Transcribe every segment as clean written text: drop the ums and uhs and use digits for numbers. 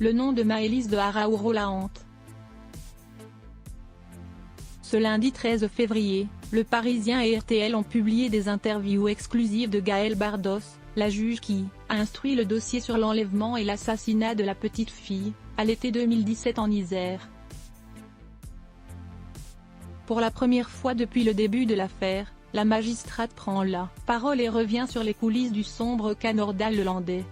le nom de Maëlys de Araouro-la-Hante. Ce lundi 13 février, Le Parisien et RTL ont publié des interviews exclusives de Gaëlle Bardos, la juge qui a instruit le dossier sur l'enlèvement et l'assassinat de la petite fille, à l'été 2017 en Isère. Pour la première fois depuis le début de l'affaire, la magistrate prend la parole et revient sur les coulisses du sombre cas Nordal-Lelandais.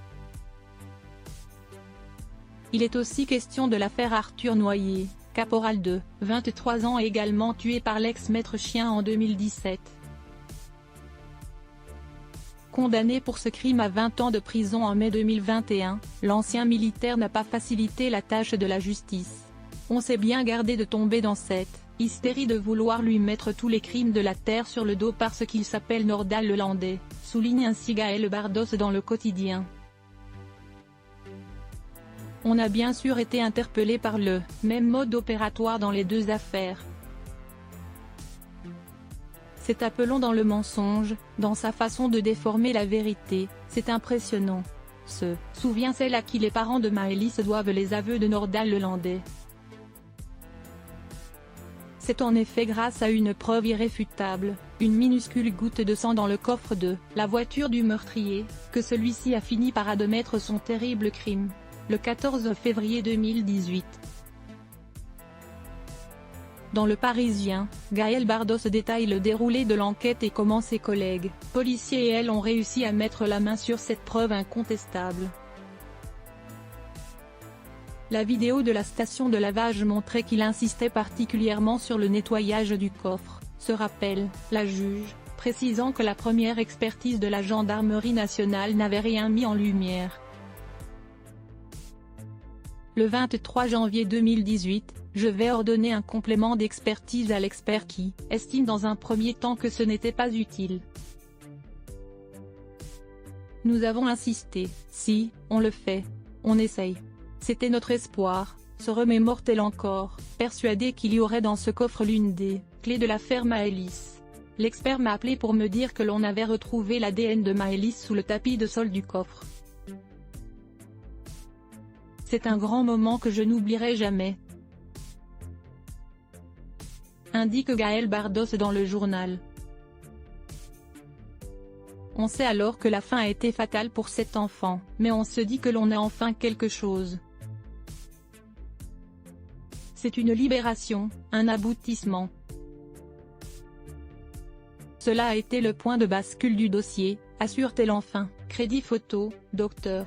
Il est aussi question de l'affaire Arthur Noyer, caporal de 23 ans également tué par l'ex-maître chien en 2017. Condamné pour ce crime à 20 ans de prison en mai 2021, l'ancien militaire n'a pas facilité la tâche de la justice. On s'est bien gardé de tomber dans cette hystérie de vouloir lui mettre tous les crimes de la terre sur le dos parce qu'il s'appelle Nordal-Lelandais, souligne ainsi Gaëlle Bardos dans Le Quotidien. On a bien sûr été interpellé par le même mode opératoire dans les deux affaires. C'est appelons dans le mensonge, dans sa façon de déformer la vérité, c'est impressionnant. Se souvient celle à qui les parents de Maëlys doivent les aveux de Nordal-Lelandais. C'est en effet grâce à une preuve irréfutable, une minuscule goutte de sang dans le coffre de la voiture du meurtrier, que celui-ci a fini par admettre son terrible crime. Le 14 février 2018. Dans Le Parisien, Gaëlle Bardos détaille le déroulé de l'enquête et comment ses collègues, policiers et elle ont réussi à mettre la main sur cette preuve incontestable. La vidéo de la station de lavage montrait qu'il insistait particulièrement sur le nettoyage du coffre, se rappelle la juge, précisant que la première expertise de la gendarmerie nationale n'avait rien mis en lumière. Le 23 janvier 2018, je vais ordonner un complément d'expertise à l'expert qui estime dans un premier temps que ce n'était pas utile. Nous avons insisté, si, on le fait, on essaye. C'était notre espoir, se remémore-t-elle encore, persuadée qu'il y aurait dans ce coffre l'une des clés de l'affaire Maëlys. L'expert m'a appelé pour me dire que l'on avait retrouvé l'ADN de Maëlys sous le tapis de sol du coffre. C'est un grand moment que je n'oublierai jamais, indique Gaëlle Bardos dans le journal. On sait alors que la fin a été fatale pour cet enfant, mais on se dit que l'on a enfin quelque chose. C'est une libération, un aboutissement. Cela a été le point de bascule du dossier, assure-t-elle enfin. Crédit photo, Dr.